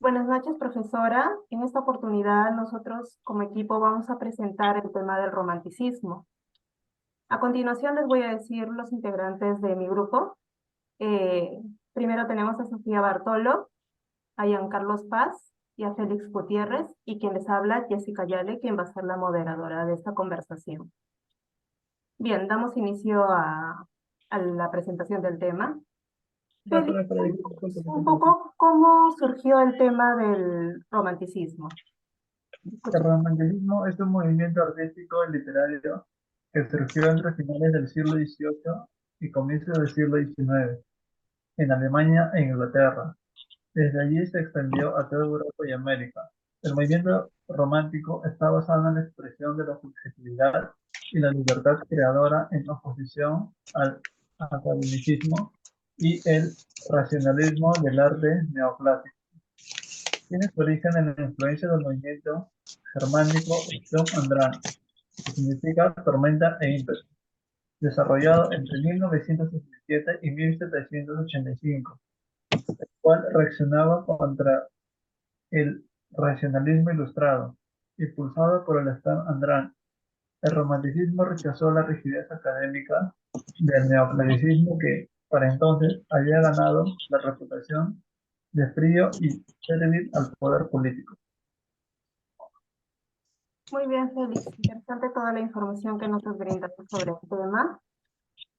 Buenas noches, profesora. En esta oportunidad nosotros como equipo vamos a presentar el tema del romanticismo. A continuación les voy a decir los integrantes de mi grupo. Eh, Primero tenemos a Sofía Bartolo, a Giancarlos Paz y a Félix Gutiérrez, y quien les habla, Jessica Yale, quien va a ser la moderadora de esta conversación. Bien, damos inicio a la presentación del tema. Félix, un poco cómo surgió el tema del romanticismo. El Escucha. romanticismo es un movimiento artístico y literario que surgió entre finales del siglo XVIII y comienzos del siglo XIX en Alemania e Inglaterra. Desde allí se extendió a toda Europa y América. El movimiento romántico está basado en la expresión de la subjetividad y la libertad creadora en oposición al academicismo y el racionalismo del arte neoclásico. Tiene su origen en la influencia del movimiento germánico Sturm und Drang, que significa tormenta e ímpetu, desarrollado entre 1967 y 1785, el cual reaccionaba contra el racionalismo ilustrado, impulsado por el Sturm und Drang. El romanticismo rechazó la rigidez académica del neoclasicismo que, para entonces, había ganado la reputación de frío y servil al poder político. Muy bien, Félix. Interesante toda la información que nos has brindado sobre el tema.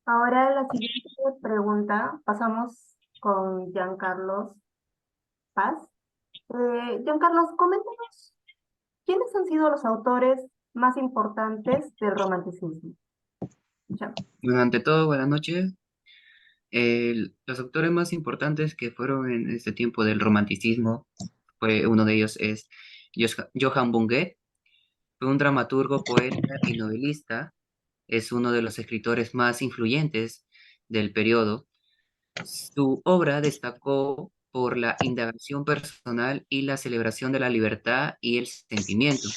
Ahora la siguiente pregunta, pasamos con Giancarlos Paz. Giancarlos, coméntanos, ¿quiénes han sido los autores más importantes del romanticismo? Ya. Bueno, ante todo, buenas noches. Los autores más importantes que fueron en este tiempo del romanticismo, uno de ellos es Johann von Goethe, fue un dramaturgo, poeta y novelista, es uno de los escritores más influyentes del periodo. Su obra destacó por la indagación personal y la celebración de la libertad y el sentimiento.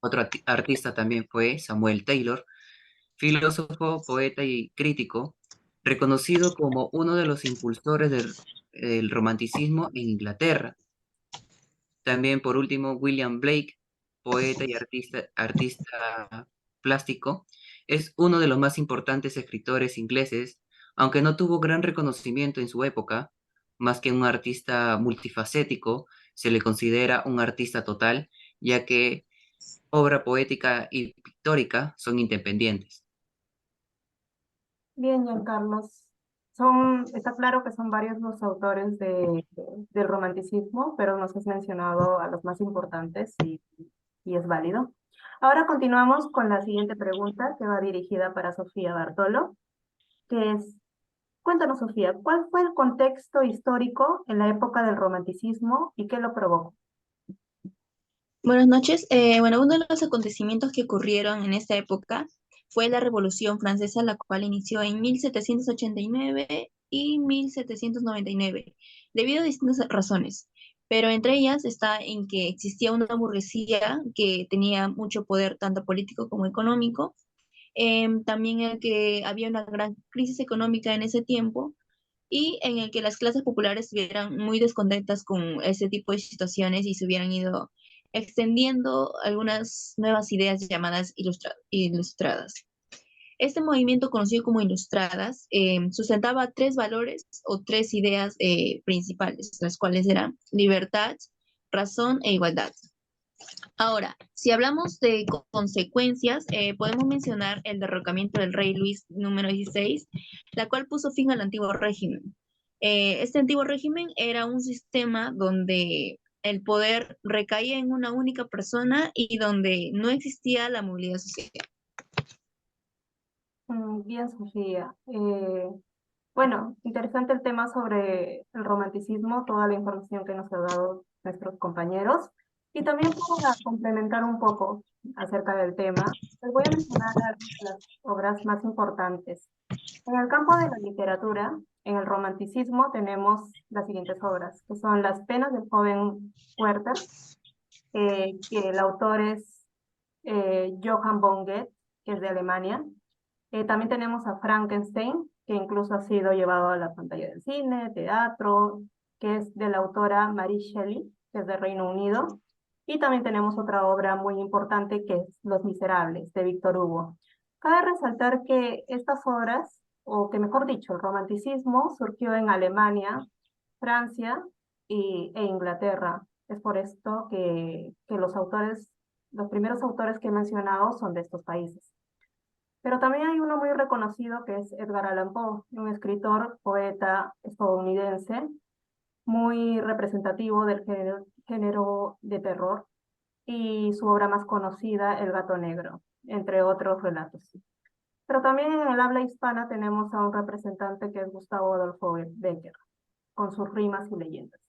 Otro artista también fue Samuel Taylor, filósofo, poeta y crítico, reconocido como uno de los impulsores del romanticismo en Inglaterra. También, por último, William Blake, poeta y artista plástico, es uno de los más importantes escritores ingleses, aunque no tuvo gran reconocimiento en su época, más que un artista multifacético, se le considera un artista total, ya que obra poética y pictórica son independientes. Bien, Giancarlos. Está claro que son varios los autores del romanticismo, pero nos has mencionado a los más importantes y es válido. Ahora continuamos con la siguiente pregunta que va dirigida para Sofía Bartolo, que es, cuéntanos, Sofía, ¿cuál fue el contexto histórico en la época del romanticismo y qué lo provocó? Buenas noches. Bueno, uno de los acontecimientos que ocurrieron en esta época fue la Revolución Francesa, la cual inició en 1789 y 1799, debido a distintas razones. Pero entre ellas está en que existía una burguesía que tenía mucho poder, tanto político como económico. También en que había una gran crisis económica en ese tiempo y en el que las clases populares estuvieran muy descontentas con ese tipo de situaciones y se hubieran ido extendiendo algunas nuevas ideas llamadas ilustradas. Este movimiento, conocido como ilustradas, sustentaba tres valores o tres ideas principales, las cuales eran libertad, razón e igualdad. Ahora, si hablamos de consecuencias, podemos mencionar el derrocamiento del rey Luis número 16, la cual puso fin al antiguo régimen. Este antiguo régimen era un sistema donde el poder recaía en una única persona y donde no existía la movilidad social. Bien, Sofía. Bueno, interesante el tema sobre el romanticismo, toda la información que nos ha dado nuestros compañeros. Y también para complementar un poco acerca del tema, les voy a mencionar las obras más importantes. En el campo de la literatura, en el romanticismo, tenemos las siguientes obras, que son Las penas del joven Werther, que el autor es Johann von Goethe, que es de Alemania. También tenemos a Frankenstein, que incluso ha sido llevado a la pantalla del cine, teatro, que es de la autora Mary Shelley, que es de Reino Unido. Y también tenemos otra obra muy importante que es Los Miserables, de Víctor Hugo. Cabe resaltar que estas obras, o que mejor dicho, el romanticismo surgió en Alemania, Francia e Inglaterra. Es por esto que los primeros autores que he mencionado son de estos países. Pero también hay uno muy reconocido que es Edgar Allan Poe, un escritor, poeta estadounidense, muy representativo del género de terror, y su obra más conocida, El gato negro, entre otros relatos. Pero también en el habla hispana tenemos a un representante que es Gustavo Adolfo Bécquer, con sus rimas y leyendas.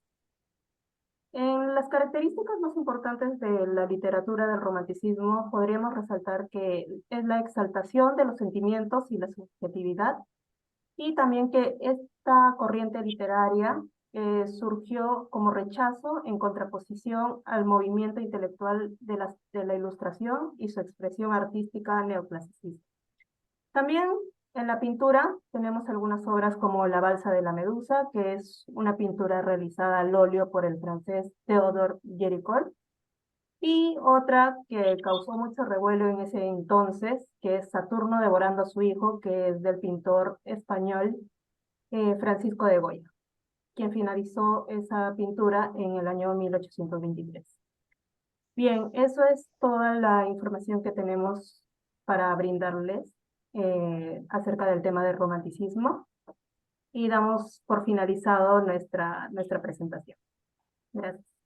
En las características más importantes de la literatura del romanticismo podríamos resaltar que es la exaltación de los sentimientos y la subjetividad, y también que esta corriente literaria surgió como rechazo en contraposición al movimiento intelectual de la Ilustración y su expresión artística neoclasicista. También en la pintura tenemos algunas obras como La Balsa de la Medusa, que es una pintura realizada al óleo por el francés Théodore Géricault, y otra que causó mucho revuelo en ese entonces, que es Saturno devorando a su hijo, que es del pintor español Francisco de Goya, quien finalizó esa pintura en el año 1823. Bien, eso es toda la información que tenemos para brindarles acerca del tema del romanticismo, y damos por finalizado nuestra presentación. Gracias.